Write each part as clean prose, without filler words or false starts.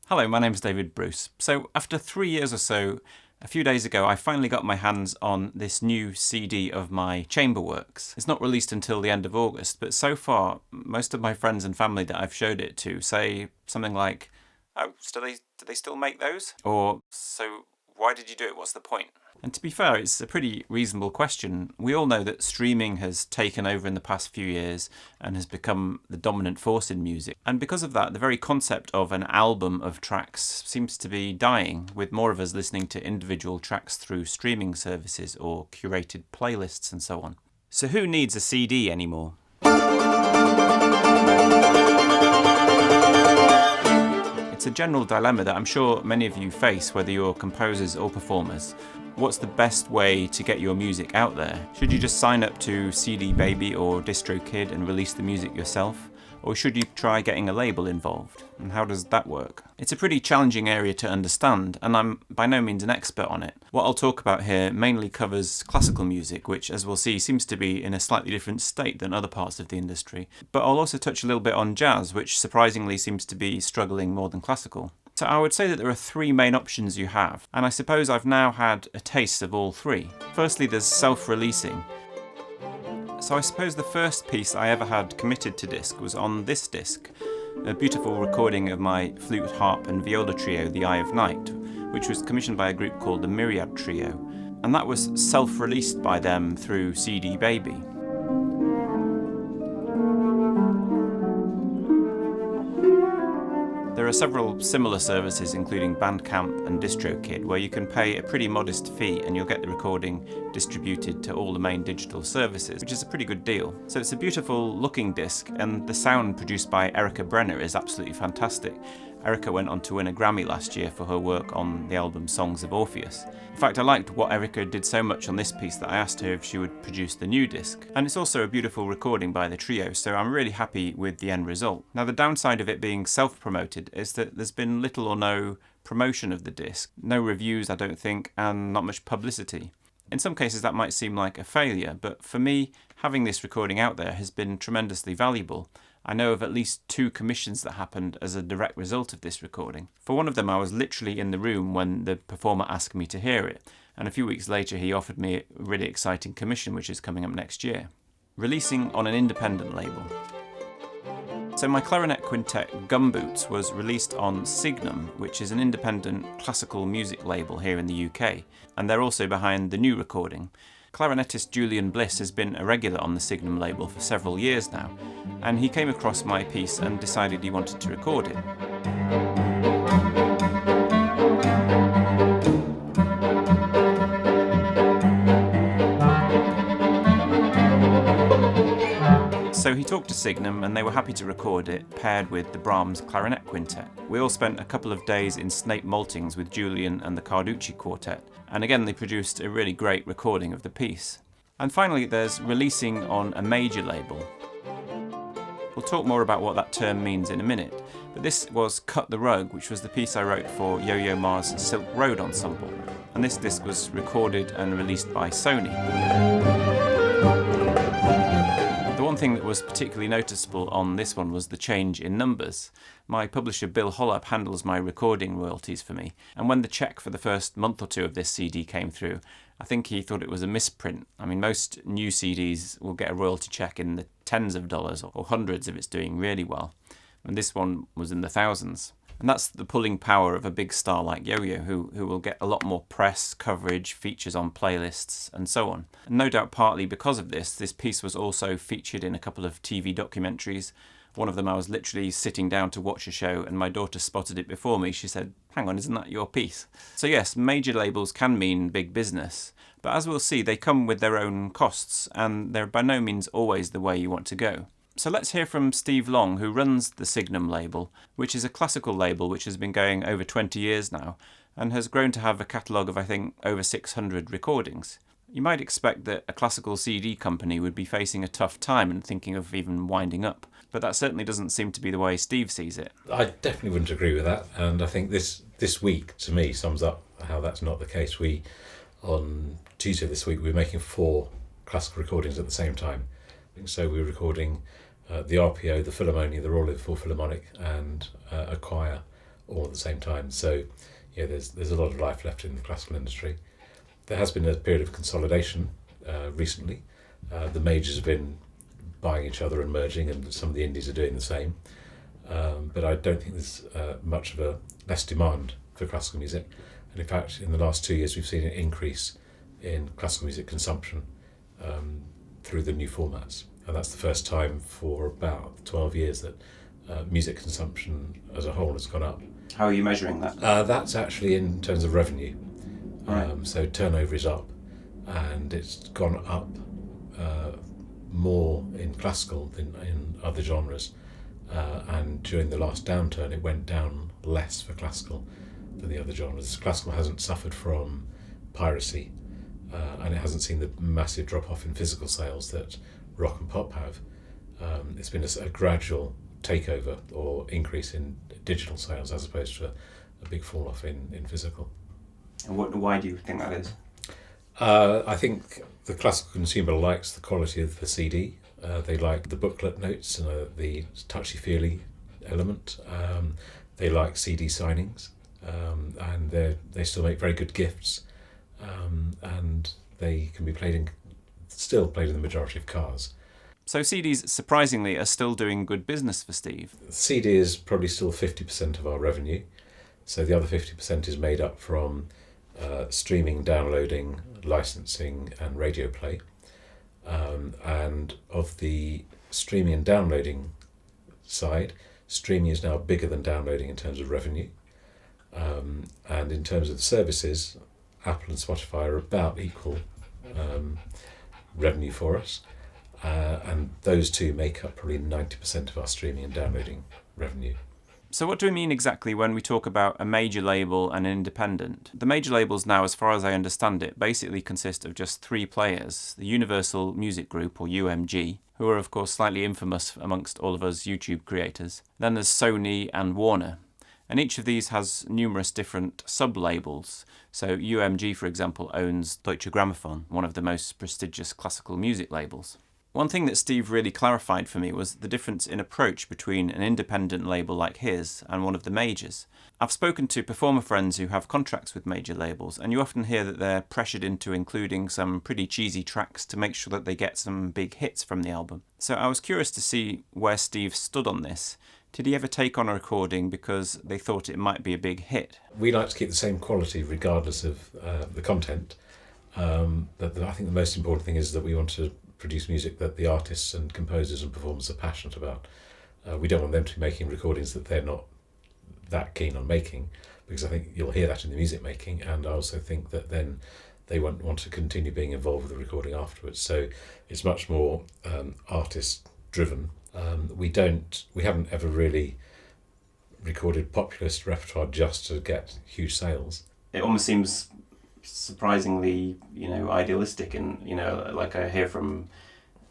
Hello, my name's David Bruce. So after 3 years or so, a few days ago, I finally got my hands on this new CD of my chamber works. It's not released until the end of August, but so far, most of my friends and family that I've showed it to say something like, "Oh, do they still make those?" Or, "So why did you do it? What's the point?" And to be fair, it's a pretty reasonable question. We all know that streaming has taken over in the past few years and has become the dominant force in music. And because of that, the very concept of an album of tracks seems to be dying, with more of us listening to individual tracks through streaming services or curated playlists and so on. So who needs a CD anymore? It's a general dilemma that I'm sure many of you face, whether you're composers or performers. What's the best way to get your music out there? Should you just sign up to CD Baby or DistroKid and release the music yourself? Or should you try getting a label involved? And how does that work? It's a pretty challenging area to understand, and I'm by no means an expert on it. What I'll talk about here mainly covers classical music, which, as we'll see, seems to be in a slightly different state than other parts of the industry. But I'll also touch a little bit on jazz, which surprisingly seems to be struggling more than classical. So I would say that there are three main options you have, and I suppose I've now had a taste of all three. Firstly, there's self-releasing. So I suppose the first piece I ever had committed to disc was on this disc, a beautiful recording of my flute, harp and viola trio, The Eye of Night, which was commissioned by a group called the Myriad Trio, and that was self-released by them through CD Baby. There are several similar services, including Bandcamp and DistroKid, where you can pay a pretty modest fee and you'll get the recording distributed to all the main digital services, which is a pretty good deal. So it's a beautiful looking disc, and the sound produced by Erica Brenner is absolutely fantastic. Erica went on to win a Grammy last year for her work on the album Songs of Orpheus. In fact, I liked what Erica did so much on this piece that I asked her if she would produce the new disc. And it's also a beautiful recording by the trio, so I'm really happy with the end result. Now, the downside of it being self-promoted is that there's been little or no promotion of the disc. No reviews, I don't think, and not much publicity. In some cases that might seem like a failure, but for me, having this recording out there has been tremendously valuable. I know of at least 2 commissions that happened as a direct result of this recording. For one of them, I was literally in the room when the performer asked me to hear it, and a few weeks later he offered me a really exciting commission which is coming up next year. Releasing on an independent label. So my clarinet quintet Gumboots was released on Signum, which is an independent classical music label here in the UK, and they're also behind the new recording. Clarinetist Julian Bliss has been a regular on the Signum label for several years now, and he came across my piece and decided he wanted to record it. So he talked to Signum and they were happy to record it, paired with the Brahms Clarinet Quintet. We all spent a couple of days in Snape Maltings with Julian and the Carducci Quartet, and again they produced a really great recording of the piece. And finally there's releasing on a major label. We'll talk more about what that term means in a minute, but this was Cut the Rug, which was the piece I wrote for Yo-Yo Ma's Silk Road Ensemble, and this disc was recorded and released by Sony. The one thing that was particularly noticeable on this one was the change in numbers. My publisher Bill Hollap handles my recording royalties for me, and when the cheque for the first month or two of this CD came through, I think he thought it was a misprint. I mean, most new CDs will get a royalty cheque in the tens of dollars or hundreds if it's doing really well, and this one was in the thousands. And that's the pulling power of a big star like Yo-Yo, who will get a lot more press, coverage, features on playlists, and so on. And no doubt partly because of this piece was also featured in a couple of TV documentaries. One of them I was literally sitting down to watch a show and my daughter spotted it before me. She said, "Hang on, isn't that your piece?" So yes, major labels can mean big business, but as we'll see, they come with their own costs, and they're by no means always the way you want to go. So let's hear from Steve Long, who runs the Signum label, which is a classical label which has been going over 20 years now and has grown to have a catalogue of, I think, over 600 recordings. You might expect that a classical CD company would be facing a tough time and thinking of even winding up, but that certainly doesn't seem to be the way Steve sees it. I definitely wouldn't agree with that, and I think this week, to me, sums up how that's not the case. On Tuesday this week, we were making 4 classical recordings at the same time. So we were recording the RPO, the Philharmonia, the Royal Liverpool Philharmonic, and a choir all at the same time. So, there's a lot of life left in the classical industry. There has been a period of consolidation recently. The majors have been buying each other and merging, and some of the indies are doing the same. But I don't think there's much of a less demand for classical music. And in fact, in the last 2 years, we've seen an increase in classical music consumption through the new formats. And that's the first time for about 12 years that music consumption as a whole has gone up. How are you measuring that? That's actually in terms of revenue. Right. So turnover is up, and it's gone up more in classical than in other genres. And during the last downturn, it went down less for classical than the other genres. Classical hasn't suffered from piracy, and it hasn't seen the massive drop-off in physical sales that rock and pop have. It's been a gradual takeover or increase in digital sales as opposed to a big fall-off in physical. And why do you think that is? I think the classical consumer likes the quality of the CD. They like the booklet notes and the touchy-feely element. They like CD signings, and they still make very good gifts, and they can be still played in the majority of cars. So CDs, surprisingly, are still doing good business for Steve. CD is probably still 50% of our revenue, so the other 50% is made up from streaming, downloading, licensing, and radio play. And of the streaming and downloading side, streaming is now bigger than downloading in terms of revenue. And in terms of services, Apple and Spotify are about equal revenue for us. And those two make up probably 90% of our streaming and downloading revenue. So what do we mean exactly when we talk about a major label and an independent? The major labels now, as far as I understand it, basically consist of just three players: the Universal Music Group, or UMG, who are of course slightly infamous amongst all of us YouTube creators. Then there's Sony and Warner. And each of these has numerous different sub-labels. So UMG, for example, owns Deutsche Grammophon, one of the most prestigious classical music labels. One thing that Steve really clarified for me was the difference in approach between an independent label like his and one of the majors. I've spoken to performer friends who have contracts with major labels, and you often hear that they're pressured into including some pretty cheesy tracks to make sure that they get some big hits from the album. So I was curious to see where Steve stood on this. Did he ever take on a recording because they thought it might be a big hit? We like to keep the same quality regardless of the content. But I think the most important thing is that we want to produce music that the artists and composers and performers are passionate about. We don't want them to be making recordings that they're not that keen on making, because I think you'll hear that in the music making, and I also think that then they won't want to continue being involved with the recording afterwards. So it's much more artist driven. We haven't ever really recorded populist repertoire just to get huge sales. It almost seems surprisingly, idealistic, and like I hear from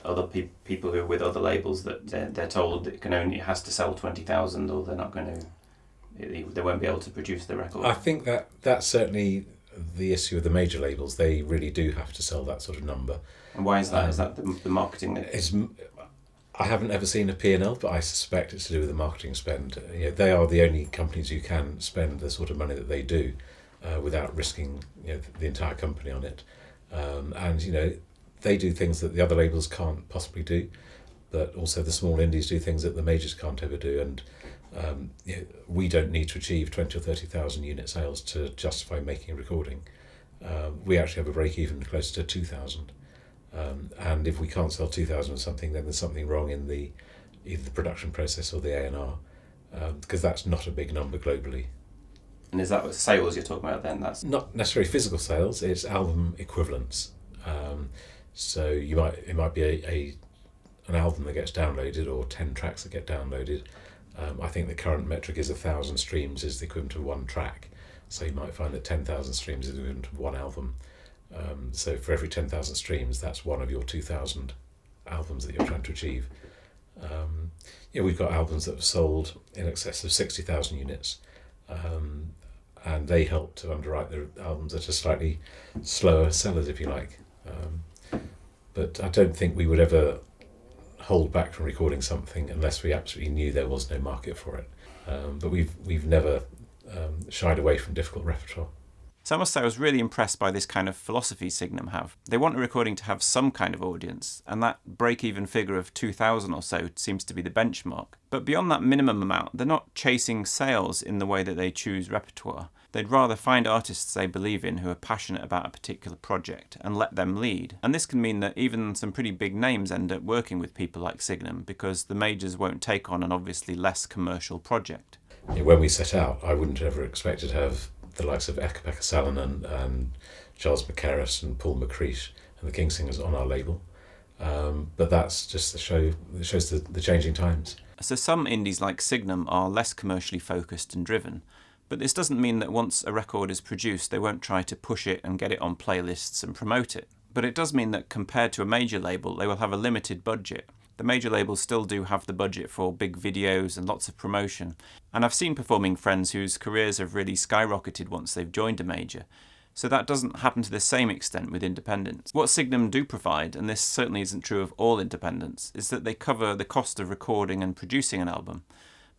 other people who are with other labels that they're told it has to sell 20,000, or they're not going to, they won't be able to produce the record. I think that's certainly the issue with the major labels. They really do have to sell that sort of number. And why is that? Is that the marketing? I haven't ever seen a P&L, but I suspect it's to do with the marketing spend. They are the only companies who can spend the sort of money that they do without risking the entire company on it. And they do things that the other labels can't possibly do, but also the small indies do things that the majors can't ever do. And we don't need to achieve 20 or 30,000 unit sales to justify making a recording. We actually have a break even close to 2,000. And if we can't sell 2,000 or something, then there's something wrong in either the production process or the A&R, because that's not a big number globally. And is that what sales you're talking about then? That's not necessarily physical sales, it's album equivalents. So it might be an album that gets downloaded, or 10 tracks that get downloaded. I think the current metric is 1,000 streams is the equivalent of one track. So you might find that 10,000 streams is the equivalent of one album. So for every 10,000 streams, that's one of your 2,000 albums that you're trying to achieve. We've got albums that have sold in excess of 60,000 units, and they help to underwrite the albums that are slightly slower sellers, if you like. But I don't think we would ever hold back from recording something unless we absolutely knew there was no market for it. But we've never shied away from difficult repertoire. So I must say I was really impressed by this kind of philosophy Signum have. They want a recording to have some kind of audience, and that break-even figure of 2,000 or so seems to be the benchmark. But beyond that minimum amount, they're not chasing sales in the way that they choose repertoire. They'd rather find artists they believe in who are passionate about a particular project and let them lead. And this can mean that even some pretty big names end up working with people like Signum because the majors won't take on an obviously less commercial project. When we set out, I wouldn't have ever expected to have the likes of Eka-Pekka Salonen and Charles McCarris and Paul McCreesh and the King Singers on our label. But that's just it shows the changing times. So some indies like Signum are less commercially focused and driven, but this doesn't mean that once a record is produced they won't try to push it and get it on playlists and promote it. But it does mean that compared to a major label they will have a limited budget. The major labels still do have the budget for big videos and lots of promotion, and I've seen performing friends whose careers have really skyrocketed once they've joined a major, so that doesn't happen to the same extent with independents. What Signum do provide, and this certainly isn't true of all independents, is that they cover the cost of recording and producing an album.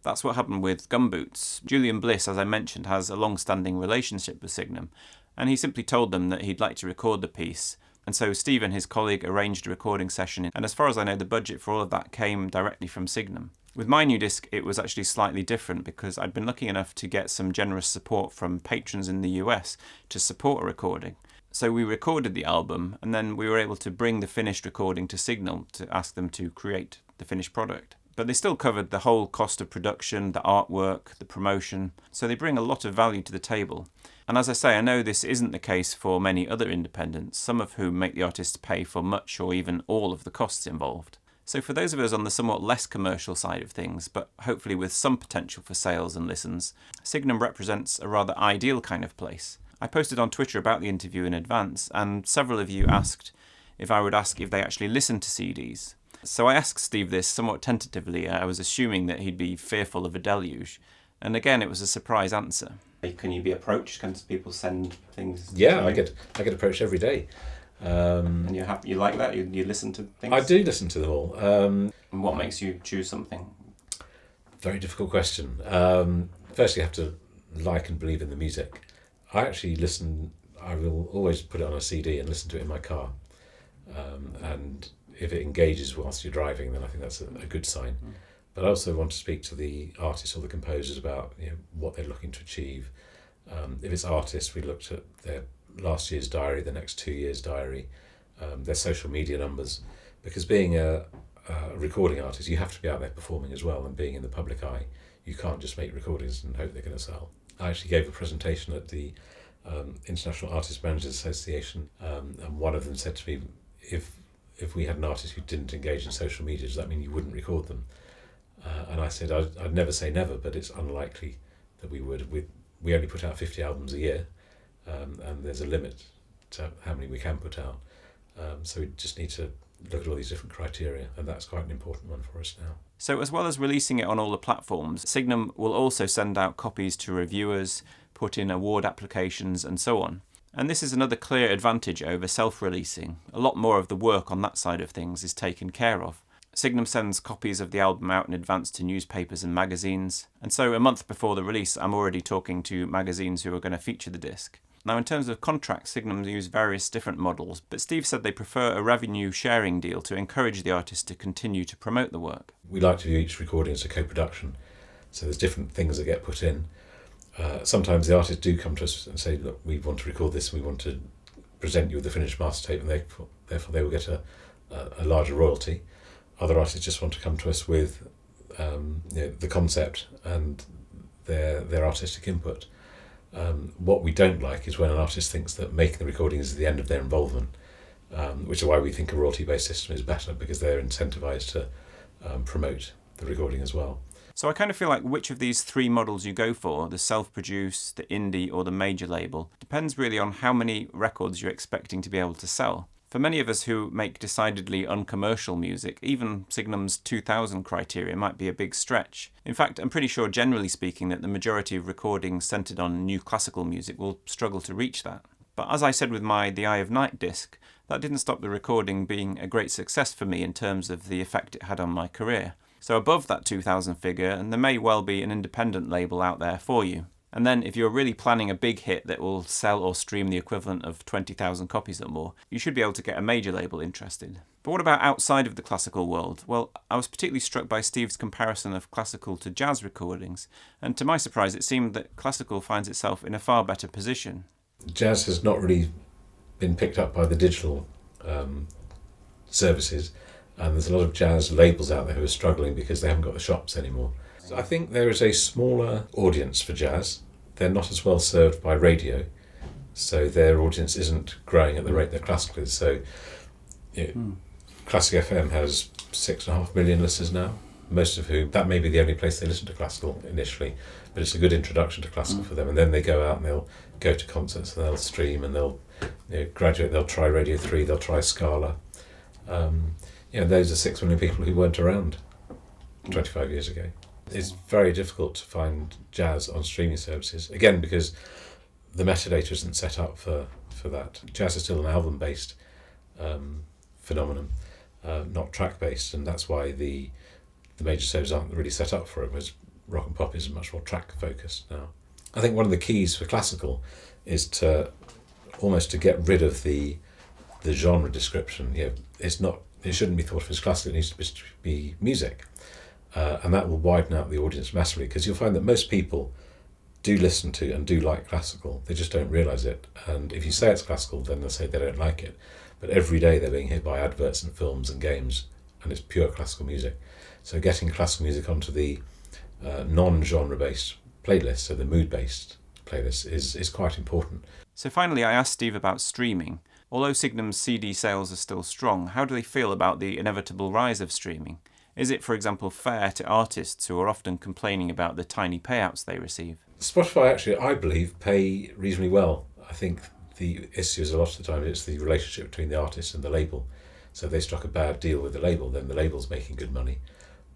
That's what happened with Gumboots. Julian Bliss, as I mentioned, has a long-standing relationship with Signum, and he simply told them that he'd like to record the piece. And so Steve and his colleague arranged a recording session, and as far as I know the budget for all of that came directly from Signum. With my new disc it was actually slightly different because I'd been lucky enough to get some generous support from patrons in the US to support a recording. So we recorded the album and then we were able to bring the finished recording to Signal to ask them to create the finished product. But they still covered the whole cost of production, the artwork, the promotion, so they bring a lot of value to the table. And as I say, I know this isn't the case for many other independents, some of whom make the artists pay for much or even all of the costs involved. So for those of us on the somewhat less commercial side of things, but hopefully with some potential for sales and listens, Signum represents a rather ideal kind of place. I posted on Twitter about the interview in advance, and several of you asked if I would ask if they actually listen to CDs. So I asked Steve this somewhat tentatively. I was assuming that he'd be fearful of a deluge. And again, it was a surprise answer. Can you be approached? Can people send things? Yeah, I get approached every day. And you like that? You listen to things? I do listen to them all. And what makes you choose something? Very difficult question. First, you have to like and believe in the music. I will always put it on a CD and listen to it in my car. And if it engages whilst you're driving, then I think that's a good sign. But I also want to speak to the artists or the composers about what they're looking to achieve. If it's artists, we looked at their last year's diary, the next 2 years' diary, their social media numbers. Because being a recording artist, you have to be out there performing as well, and being in the public eye, you can't just make recordings and hope they're going to sell. I actually gave a presentation at the International Artist Managers Association, and one of them said to me, if we had an artist who didn't engage in social media, does that mean you wouldn't record them? And I said, I'd never say never, but it's unlikely that we would. We only put out 50 albums a year, and there's a limit to how many we can put out. So we just need to look at all these different criteria, and that's quite an important one for us now. So as well as releasing it on all the platforms, Signum will also send out copies to reviewers, put in award applications and so on. And this is another clear advantage over self-releasing. A lot more of the work on that side of things is taken care of. Signum sends copies of the album out in advance to newspapers and magazines, and so a month before the release I'm already talking to magazines who are going to feature the disc. Now in terms of contracts, Signum use various different models, but Steve said they prefer a revenue sharing deal to encourage the artist to continue to promote the work. We like to view each recording as a co-production, so there's different things that get put in. Sometimes the artists do come to us and say, look, we want to record this, we want to present you with the finished master tape, and therefore they will get a larger royalty. Other artists just want to come to us with the concept and their artistic input. What we don't like is when an artist thinks that making the recording is the end of their involvement, which is why we think a royalty-based system is better, because they're incentivised to promote the recording as well. So I kind of feel like which of these three models you go for, the self-produced, the indie or the major label, depends really on how many records you're expecting to be able to sell. For many of us who make decidedly uncommercial music, even Signum's 2000 criteria might be a big stretch. In fact, I'm pretty sure generally speaking that the majority of recordings centred on new classical music will struggle to reach that. But as I said with my The Eye of Night disc, that didn't stop the recording being a great success for me in terms of the effect it had on my career. So above that 2000 figure, and there may well be an independent label out there for you. And then if you're really planning a big hit that will sell or stream the equivalent of 20,000 copies or more, you should be able to get a major label interested. But what about outside of the classical world? Well, I was particularly struck by Steve's comparison of classical to jazz recordings, and to my surprise it seemed that classical finds itself in a far better position. Jazz has not really been picked up by the digital services, and there's a lot of jazz labels out there who are struggling because they haven't got the shops anymore. So I think there is a smaller audience for jazz. They're not as well served by radio, so their audience isn't growing at the rate that classical is. So Classic FM has 6.5 million listeners now, most of whom, that may be the only place they listen to classical initially, but it's a good introduction to classical for them. And then they go out and they'll go to concerts and they'll stream and they'll graduate, they'll try Radio 3, they'll try Scala. Those are 6 million people who weren't around 25 years ago. It's very difficult to find jazz on streaming services, again because the metadata isn't set up for that. Jazz is still an album-based phenomenon, not track-based, and that's why the major services aren't really set up for it, whereas rock and pop is much more track-focused now. I think one of the keys for classical is to get rid of the genre description. It shouldn't be thought of as classical, it needs to be music. And that will widen out the audience massively, because you'll find that most people do listen to and do like classical, they just don't realise it. And if you say it's classical, then they'll say they don't like it. But every day they're being hit by adverts and films and games, and it's pure classical music. So getting classical music onto the non-genre based playlists, so the mood-based playlists, is quite important. So finally, I asked Steve about streaming. Although Signum's CD sales are still strong, how do they feel about the inevitable rise of streaming? Is it, for example, fair to artists who are often complaining about the tiny payouts they receive? Spotify actually, I believe, pay reasonably well. I think the issue is a lot of the time it's the relationship between the artist and the label. So if they struck a bad deal with the label, then the label's making good money.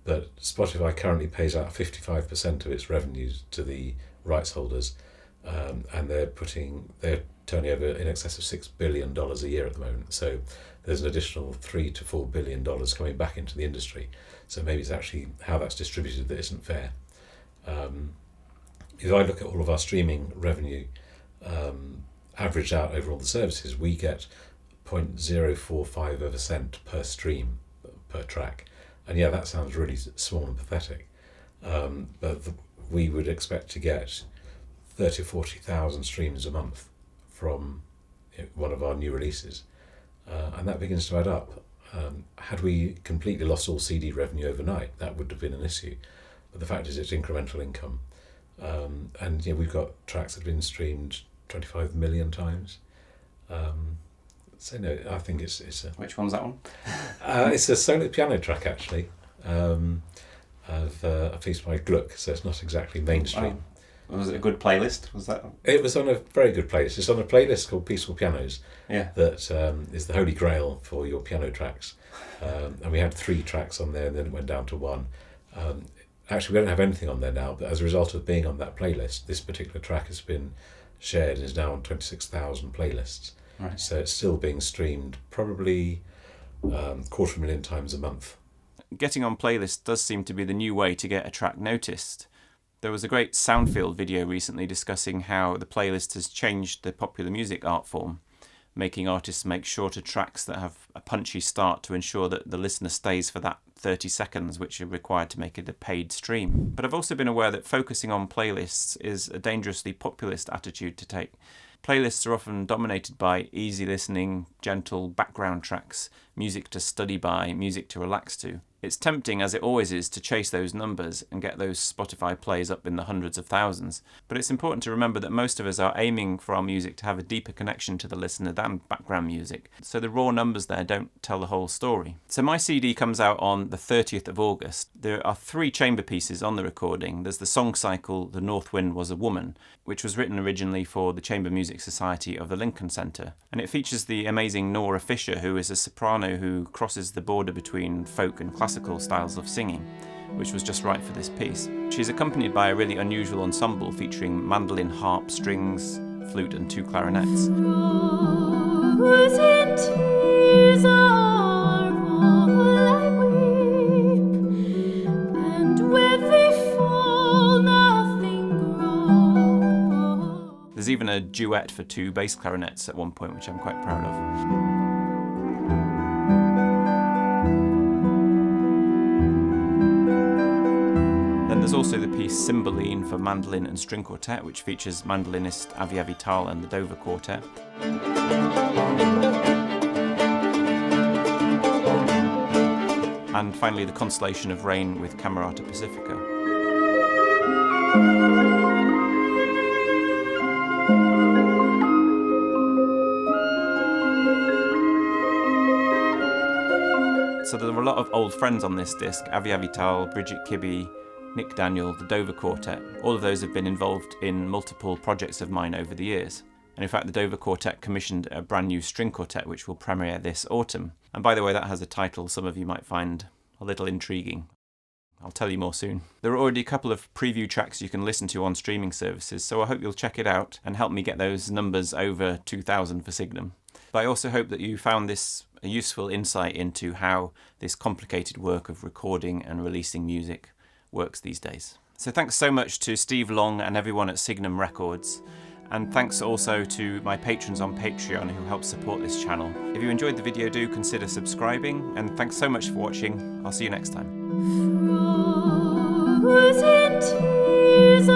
But Spotify currently pays out 55% of its revenues to the rights holders, and they're turning over in excess of $6 billion a year at the moment. So there's an additional $3 to $4 billion coming back into the industry. So maybe it's actually how that's distributed that isn't fair. If I look at all of our streaming revenue averaged out over all the services, we get 0.045 of a cent per stream, per track. And yeah, that sounds really small and pathetic. But we would expect to get 30 or 40,000 streams a month from one of our new releases. And that begins to add up. Had we completely lost all CD revenue overnight, that would have been an issue. But the fact is it's incremental income. And we've got tracks that have been streamed 25 million times. So no, I think it's a... Which one's that one? It's a solo piano track, actually, of a piece by Gluck, so it's not exactly mainstream. Oh. Was it a good playlist? Was that? It was on a very good playlist. It's on a playlist called Peaceful Pianos. Yeah. That is the holy grail for your piano tracks. And we had 3 tracks on there, and then it went down to 1. Actually, we don't have anything on there now, but as a result of being on that playlist, this particular track has been shared and is now on 26,000 playlists. Right. So it's still being streamed probably 250,000 times a month. Getting on playlists does seem to be the new way to get a track noticed. There was a great Soundfield video recently discussing how the playlist has changed the popular music art form, making artists make shorter tracks that have a punchy start to ensure that the listener stays for that 30 seconds which are required to make it a paid stream. But I've also been aware that focusing on playlists is a dangerously populist attitude to take. Playlists are often dominated by easy listening, gentle background tracks, music to study by, music to relax to. It's tempting, as it always is, to chase those numbers and get those Spotify plays up in the hundreds of thousands. But it's important to remember that most of us are aiming for our music to have a deeper connection to the listener than background music. So the raw numbers there don't tell the whole story. So my CD comes out on the 30th of August. There are 3 chamber pieces on the recording. There's the song cycle, The North Wind Was a Woman, which was written originally for the Chamber Music Society of the Lincoln Centre. And it features the amazing Nora Fisher, who is a soprano who crosses the border between folk and classical styles of singing, which was just right for this piece. She's accompanied by a really unusual ensemble featuring mandolin, harp, strings, flute and 2 clarinets. Whose in tears are all I weep, and when they fall nothing grows. There's even a duet for 2 bass clarinets at one point, which I'm quite proud of. There's also the piece Cymbeline for mandolin and string quartet, which features mandolinist Avi Avital and the Dover Quartet. And finally the Constellation of Rain with Camerata Pacifica. So there are a lot of old friends on this disc: Avi Avital, Bridget Kibbe, Nick Daniel, the Dover Quartet. All of those have been involved in multiple projects of mine over the years. And in fact, the Dover Quartet commissioned a brand new string quartet which will premiere this autumn. And by the way, that has a title some of you might find a little intriguing. I'll tell you more soon. There are already a couple of preview tracks you can listen to on streaming services, so I hope you'll check it out and help me get those numbers over 2,000 for Signum. But I also hope that you found this a useful insight into how this complicated work of recording and releasing music works these days. So thanks so much to Steve Long and everyone at Signum Records, and thanks also to my patrons on Patreon who help support this channel. If you enjoyed the video, do consider subscribing, and thanks so much for watching. I'll see you next time. Frozen tears